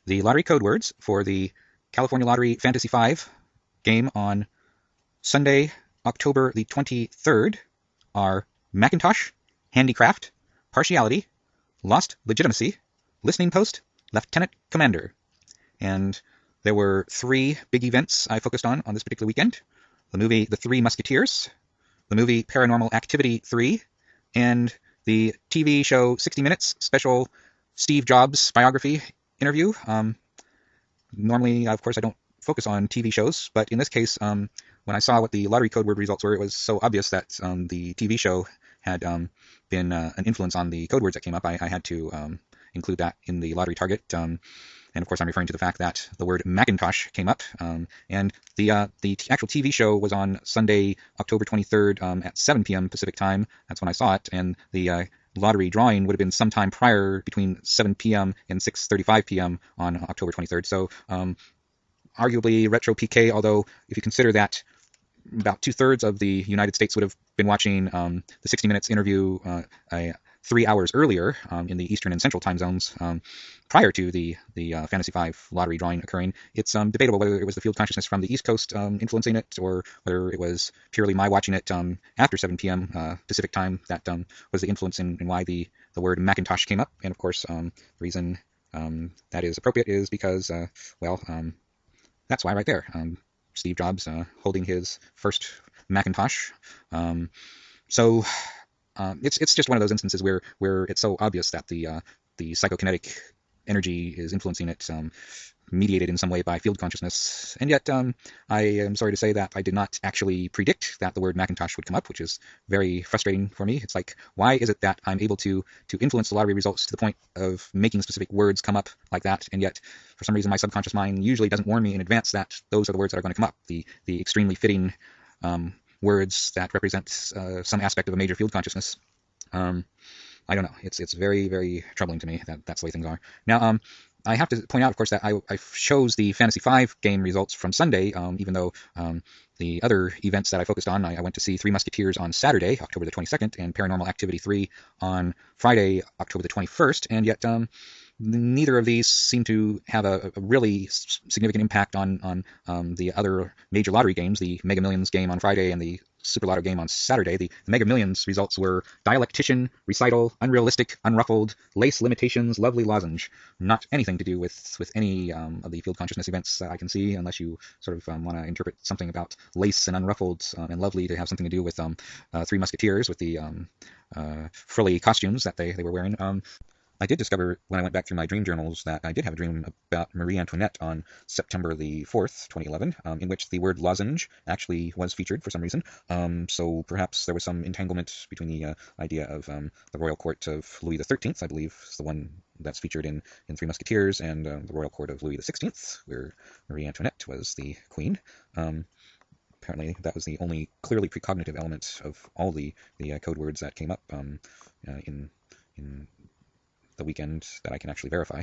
The lottery code words for the California Lottery Fantasy 5 game on Sunday, October the 23rd are Macintosh, Handicraft, Partiality, Lost Legitimacy, Listening Post, Lieutenant Commander. And there were three big events I focused on this particular weekend. The movie The Three Musketeers, the movie Paranormal Activity 3, and the TV show 60 Minutes special Steve Jobs biography interview. Normally, of course, I don't focus on TV shows, but in this case, when I saw what the lottery code word results were, it was so obvious that the TV show had been an influence on the code words that came up. I had to include that in the lottery target. And of course, I'm referring to the fact that the word Macintosh came up. And the actual TV show was on Sunday, October 23rd at 7 p.m. Pacific time. That's when I saw it. And the lottery drawing would have been sometime prior between 7 p.m. and 6:35 p.m. on October 23rd. So arguably retro PK, although if you consider that about 2/3 of the United States would have been watching the 60 Minutes interview 3 hours earlier in the Eastern and Central time zones prior to the Fantasy 5 lottery drawing occurring. It's debatable whether it was the field consciousness from the East Coast influencing it, or whether it was purely my watching it after 7 p.m. Pacific time that was the influence in why the word Macintosh came up. And of course, the reason that is appropriate is because, that's why right there. Steve Jobs holding his first Macintosh. So it's just one of those instances where it's so obvious that the psychokinetic energy is influencing it, mediated in some way by field consciousness. And yet, I am sorry to say that I did not actually predict that the word Macintosh would come up, which is very frustrating for me. It's like, why is it that I'm able to influence the lottery results to the point of making specific words come up like that, and yet, for some reason, my subconscious mind usually doesn't warn me in advance that those are the words that are going to come up, the extremely fitting words that represent some aspect of a major field consciousness. I don't know. It's very, very troubling to me that that's the way things are. Now, I have to point out, of course, that I chose the Fantasy 5 game results from Sunday, even though the other events that I focused on, I went to see Three Musketeers on Saturday, October the 22nd, and Paranormal Activity 3 on Friday, October the 21st, and yet neither of these seem to have a really significant impact on the other major lottery games, the Mega Millions game on Friday and the Super Lotto game on Saturday. The Mega Millions results were Dialectician, Recital, Unrealistic, Unruffled, Lace Limitations, Lovely Lozenge. Not anything to do with any of the field consciousness events that I can see, unless you sort of want to interpret something about lace and unruffled and lovely to have something to do with Three Musketeers, with the frilly costumes that they were wearing. I did discover when I went back through my dream journals that I did have a dream about Marie Antoinette on September the 4th, 2011, in which the word lozenge actually was featured for some reason. So perhaps there was some entanglement between the idea of the royal court of Louis XIII, I believe, is the one that's featured in Three Musketeers, and the royal court of Louis XVI, where Marie Antoinette was the queen. Apparently, that was the only clearly precognitive element of all the code words that came up in the weekend that I can actually verify.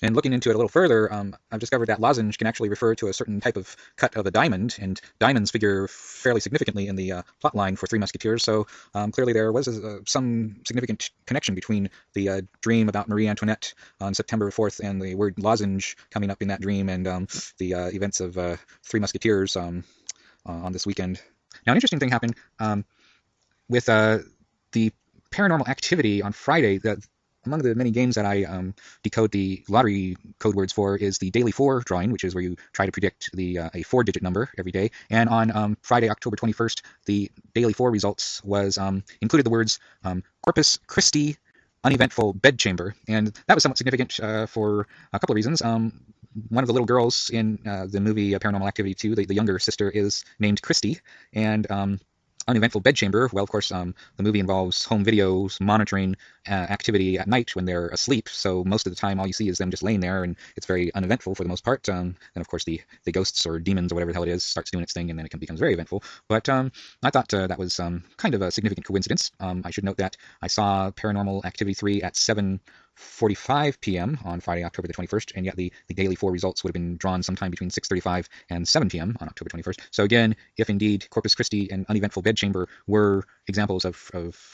And looking into it a little further, I've discovered that lozenge can actually refer to a certain type of cut of a diamond, and diamonds figure fairly significantly in the plot line for Three Musketeers, so clearly there was some significant connection between the dream about Marie Antoinette on September 4th and the word lozenge coming up in that dream, and the events of Three Musketeers on this weekend. Now, an interesting thing happened with the Paranormal Activity on Friday. Among the many games that I decode the lottery code words for is the Daily 4 drawing, which is where you try to predict a 4-digit number every day. And on Friday, October 21st, the Daily 4 results was included the words Corpus Christi Uneventful Bedchamber. And that was somewhat significant for a couple of reasons. One of the little girls in the movie Paranormal Activity 2, the younger sister, is named Christy. And Uneventful Bedchamber, well, of course, the movie involves home videos monitoring activity at night when they're asleep, so most of the time all you see is them just laying there, and it's very uneventful for the most part. Then, of course, the ghosts or demons or whatever the hell it is starts doing its thing, and then it becomes very eventful. But I thought that was kind of a significant coincidence. I should note that I saw Paranormal Activity 3 at 7:45 p.m. on Friday, October the 21st, and yet the Daily 4 results would have been drawn sometime between 6:35 and 7 p.m. on October 21st. So again, if indeed Corpus Christi and Uneventful Bedchamber were examples of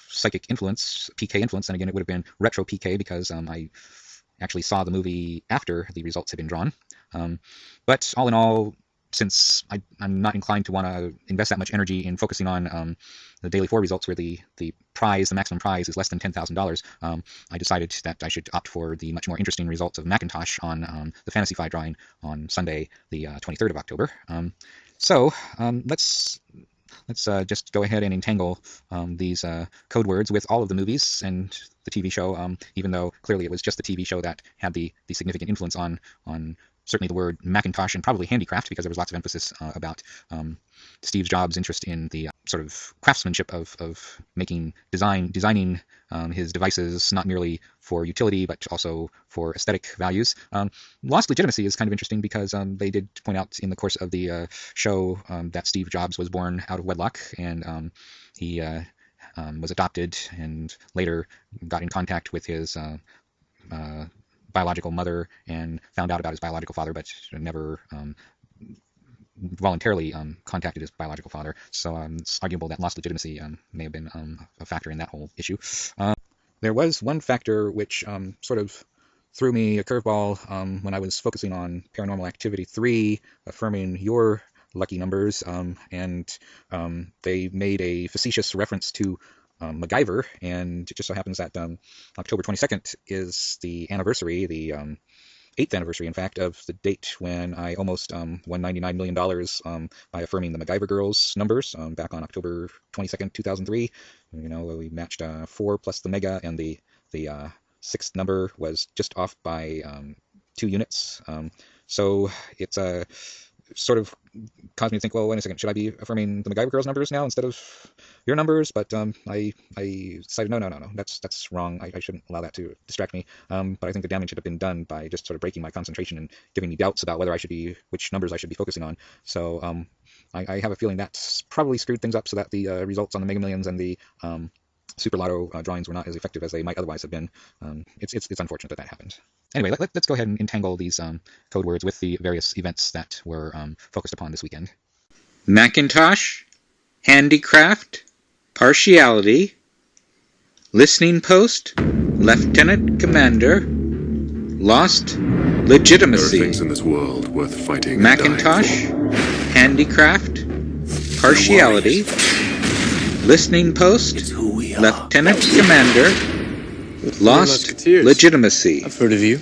psychic influence, PK influence, then again it would have been retro PK, because I actually saw the movie after the results had been drawn. But all in all, since I'm not inclined to want to invest that much energy in focusing on the Daily 4 results where the maximum prize is less than $10,000, I decided that I should opt for the much more interesting results of Macintosh on the Fantasy 5 drawing on Sunday, the 23rd of October. So let's just go ahead and entangle these code words with all of the movies and the TV show, even though clearly it was just the TV show that had the significant influence on certainly the word Macintosh and probably handicraft, because there was lots of emphasis about Steve Jobs' interest in the sort of craftsmanship of designing his devices, not merely for utility but also for aesthetic values. Lost Legitimacy is kind of interesting because they did point out in the course of the show that Steve Jobs was born out of wedlock, and he was adopted and later got in contact with his biological mother and found out about his biological father, but never voluntarily contacted his biological father. So it's arguable that lost legitimacy may have been a factor in that whole issue. There was one factor which sort of threw me a curveball when I was focusing on Paranormal Activity 3, affirming your lucky numbers, and they made a facetious reference to MacGyver, and it just so happens that October 22nd is the anniversary, the 8th anniversary, in fact, of the date when I almost won $99 million by affirming the MacGyver Girls numbers back on October 22nd, 2003. You know, we matched 4 plus the mega, and the 6th number was just off by 2 units. So it's sort of caused me to think, well, wait a second, should I be affirming the MacGyver Girls numbers now instead of your numbers? But I decided, no, that's wrong. I shouldn't allow that to distract me. But I think the damage should have been done by just sort of breaking my concentration and giving me doubts about which numbers I should be focusing on. So I have a feeling that's probably screwed things up so that the results on the Mega Millions and the Super Lotto drawings were not as effective as they might otherwise have been. It's unfortunate that happened. Anyway, let's go ahead and entangle these code words with the various events that were focused upon this weekend. Macintosh, handicraft, partiality, listening post, lieutenant commander, lost legitimacy. There are things in this world worth fighting. Macintosh, handicraft, partiality, listening post, lieutenant commander, lost legitimacy. I've heard of you.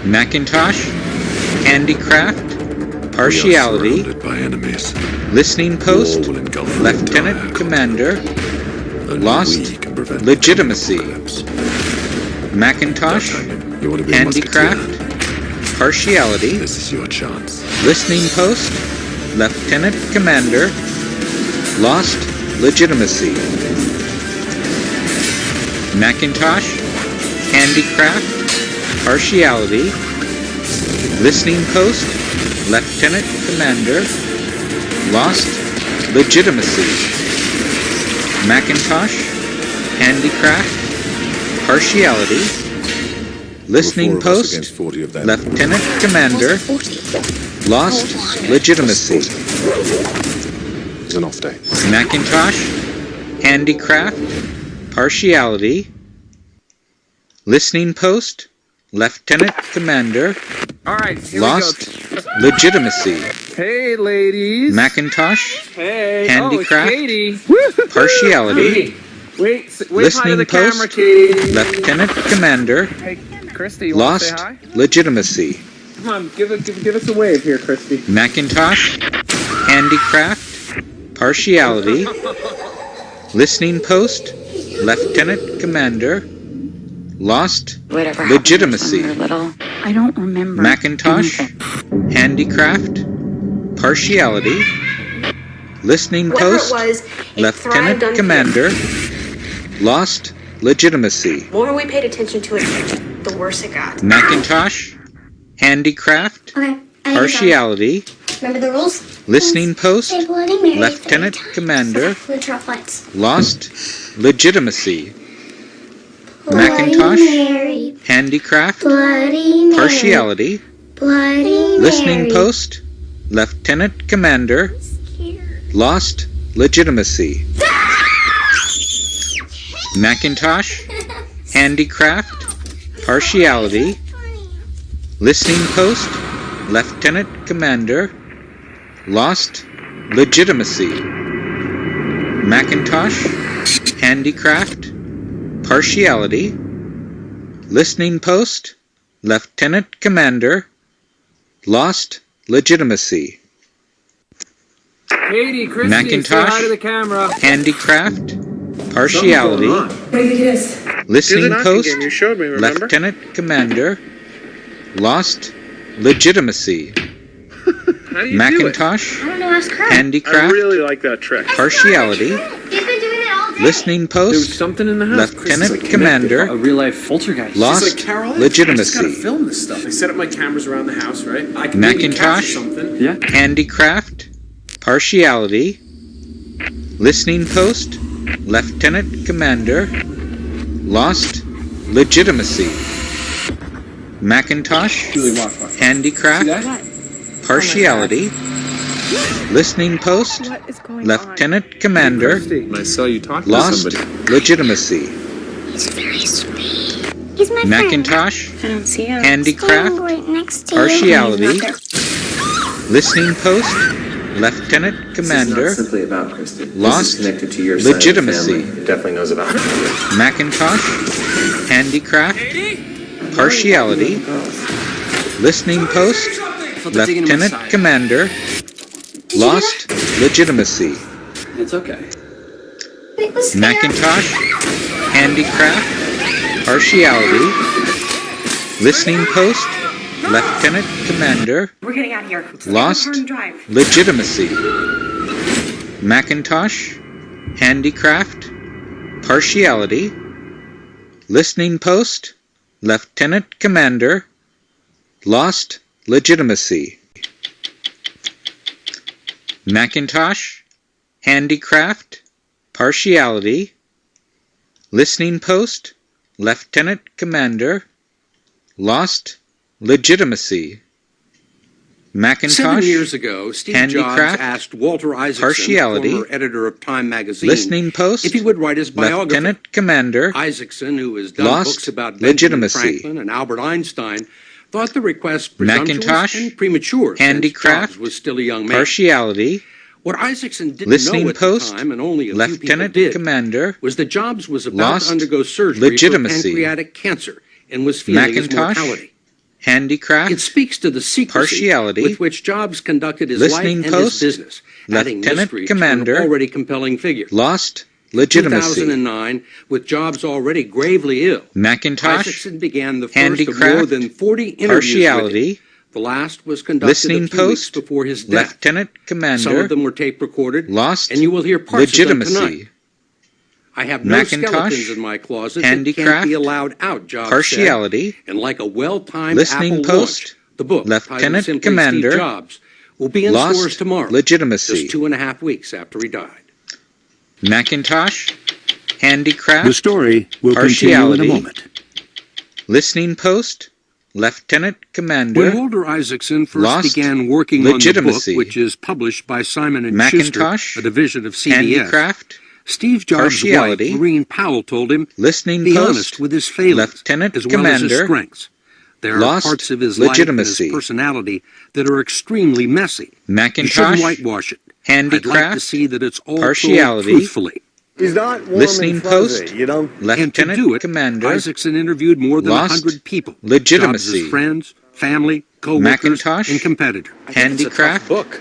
Macintosh, handicraft, partiality, by enemies. listening post, lieutenant commander, lost legitimacy. Macintosh, handicraft, partiality, This is your chance. listening post, lieutenant commander, lost legitimacy. Macintosh, handicraft, partiality, listening post, lieutenant commander, lost legitimacy. Macintosh, handicraft, partiality, listening post, lieutenant commander, lost legitimacy. It's an off day. Macintosh, handicraft, partiality, listening post, lieutenant commander, lost legitimacy. Hey, ladies. Macintosh, Hey. handicraft, Katie. partiality, Wait hi to listening the camera, post, Katie. lieutenant commander, Hey, Christy, you want to say lost hi? legitimacy. Come on, give us a wave here, Christy. Macintosh, handicraft, partiality, listening post, lieutenant commander, lost Whatever legitimacy. happened when we were little, I don't remember. Macintosh, anything. handicraft, partiality, listening Whatever post, it was, it thrived lieutenant on commander, lost legitimacy. The more we paid attention to it, the worse it got. Macintosh, handicraft, Okay. partiality, Remember the rules? listening post, Say Bloody Mary 3 lieutenant times. commander, With drop lights. lost legitimacy. Bloody Macintosh, Mary, handicraft, Bloody Mary, partiality, Bloody listening Mary. post, lieutenant commander, lost legitimacy. Macintosh, handicraft, partiality, listening post, lieutenant commander, lost legitimacy, Macintosh, handicraft, partiality, listening post, lieutenant commander, lost legitimacy, Katie, Christy, Macintosh, say hi to the camera. handicraft, partiality, listening post, lieutenant commander, lost legitimacy, How do you Macintosh, I don't know, ask her. handicraft, like that trick. partiality, He's been doing it all day. listening do it? There was post, something in the house. lieutenant commander, A real-life poltergeist. lost legitimacy, film this stuff. I set up my cameras around the house, right? I can Macintosh, something. Yeah. handicraft, partiality, listening post, lieutenant commander, lost legitimacy, Macintosh, Julie, watch. handicraft, See that? partiality, listening post, What is going lieutenant commander, I saw you talking to lost somebody. legitimacy, He's very sweet. He's my Macintosh, I don't see him. handicraft, right next to partiality, listening post, lieutenant commander, Simply about Kristen. lost Connected to your legitimacy, It definitely knows about her. Macintosh, handicraft, partiality, listening post, lieutenant commander, lost legitimacy, It's okay. It was fair. Macintosh, handicraft, partiality, listening post, lieutenant commander, We're getting out of here. lost legitimacy, Macintosh, handicraft, partiality, listening post, lieutenant commander, lost legitimacy, Macintosh, handicraft, partiality, listening post, lieutenant commander, lost legitimacy, 7 Macintosh, years ago, Steve Jobs handicraft, asked Walter Isaacson, partiality, former editor of Time magazine, listening post, if he would write his biography. lieutenant commander, Isaacson, who has done lost books about Benjamin legitimacy, Franklin and Albert Einstein, thought the request presumptuous Macintosh, and premature handicraft, since Jobs was still a young man. partiality, What Isaacson didn't listening know at post, the time, and only a few people lieutenant did, commander, was that Jobs was about lost to undergo surgery legitimacy, for pancreatic cancer and was feeling his Macintosh, mortality. handicraft, It speaks to the secrecy partiality, with which Jobs conducted his listening life and post, his business, adding lieutenant mystery commander, to an already compelling figure. lost legitimacy, 2009, with Jobs already gravely ill, Macintosh, Isaacson began the first handicraft, of more than 40 interviews with him. partiality, The last was conducted listening a few weeks post, before his death. lieutenant Some commander, of them were tape recorded, lost and you will hear parts of them tonight. legitimacy, I have no Macintosh, skeletons in my closet that can't handicraft, be allowed out, Jobs partiality, said. And like a well-timed listening Apple post, launch, the book, titled lieutenant simply commander, Steve Jobs, will be in lost stores tomorrow, legitimacy, just 2.5 weeks after he died. Macintosh, handicraft, The story will continue in partiality, a moment. listening post, lieutenant commander, When Walter Isaacson first lost began working on the book, legitimacy, which is published by Simon & Macintosh, Schuster, a division of CBS, handicraft, Steve Jobs' wife, partiality, Maureen Powell, told him, listening be post, honest with his failings, lieutenant as well as his commander, strengths. There are lost parts of his life and legitimacy, his personality that are extremely messy. You Macintosh, shouldn't whitewash it. I'd like to handicraft, see that it's all told partiality, truthfully. He's not warm listening and fuzzy, post, you know. And to lieutenant do it, commander, Isaacson interviewed more than lost 100 people. legitimacy, Jobs' friends, family, co-workers, Macintosh, and competitors. handicraft, book.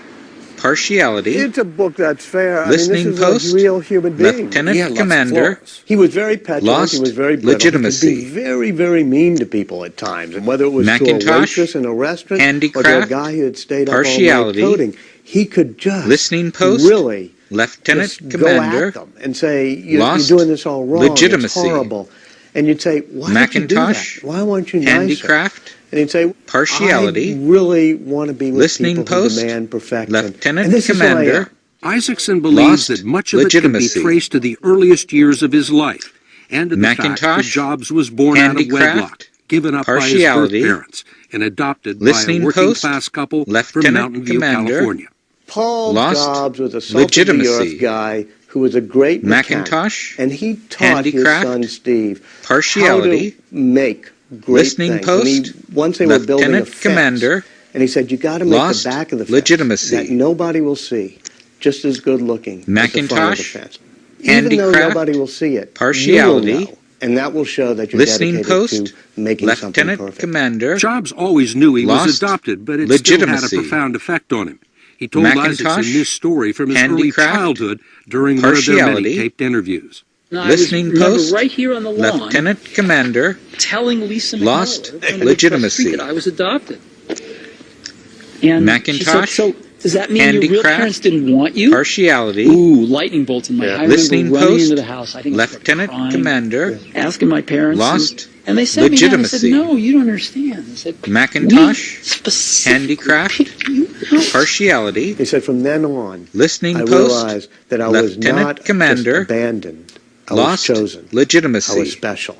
partiality, It's a book that's fair. listening I mean, this post, is like real human beings. lieutenant commander, He was very petulant. lost He was very brittle. legitimacy, He could be very, very mean to people at times. And whether it was to a Macintosh, waitress in a restaurant or to a handicraft, guy who had stayed up all night partiality, coding, he could just listening post, really lieutenant just commander, go at them and say, you're lost doing this all wrong. legitimacy, It's horrible. And you'd say, why Macintosh, did you do that? Why weren't you nicer? handicraft, And he'd say, partiality, I really want to be with listening people post, who demand perfection. lieutenant And this is who I am. commander, Isaacson believes lost that much of it can be legitimacy, traced to the earliest years of his life, and to the fact that Macintosh, Jobs was born out of handicraft, wedlock, given up by his birth partiality, parents, and adopted by listening a post, working-class couple from lieutenant Mountain View, commander, California. Paul lost Jobs was a salt-of-the-earth legitimacy, guy who was a great mechanic, Macintosh, and he taught his handicraft, son Steve partiality, how to make great Listening things. And post, once they were building a Lieutenant fence, Commander, and he said, you got to make lost the back of the fence legitimacy. that nobody will see, just as good looking as the front of the Macintosh, fence. Even though handicraft, nobody will see it, partiality, you will know, and that will show that you're listening dedicated post, to making something Lieutenant perfect. Commander, Jobs always knew he was lost adopted, but it still had a legitimacy. profound effect on him. He told Isaacs Macintosh, in this story from his early handicraft, childhood during one of their many partiality, taped interviews. No, listening I was, post, right here on the lawn, Lieutenant Commander, telling Lisa McMillan, lost in front of the legitimacy. street, that I was adopted. And Macintosh, she said, so does that mean your real handicraft, parents didn't want you? partiality, Ooh, lightning bolts in my head. I listening remember running post, into the house. I think Lieutenant Commander, asking my parents. lost and they sat me down and legitimacy. said, no, you don't understand. They said, Macintosh, we specifically handicraft, picked you out. partiality, He said, from then on, listening I post, realized that I was Lieutenant not Commander, just abandoned. I lost was chosen. legitimacy. I was special.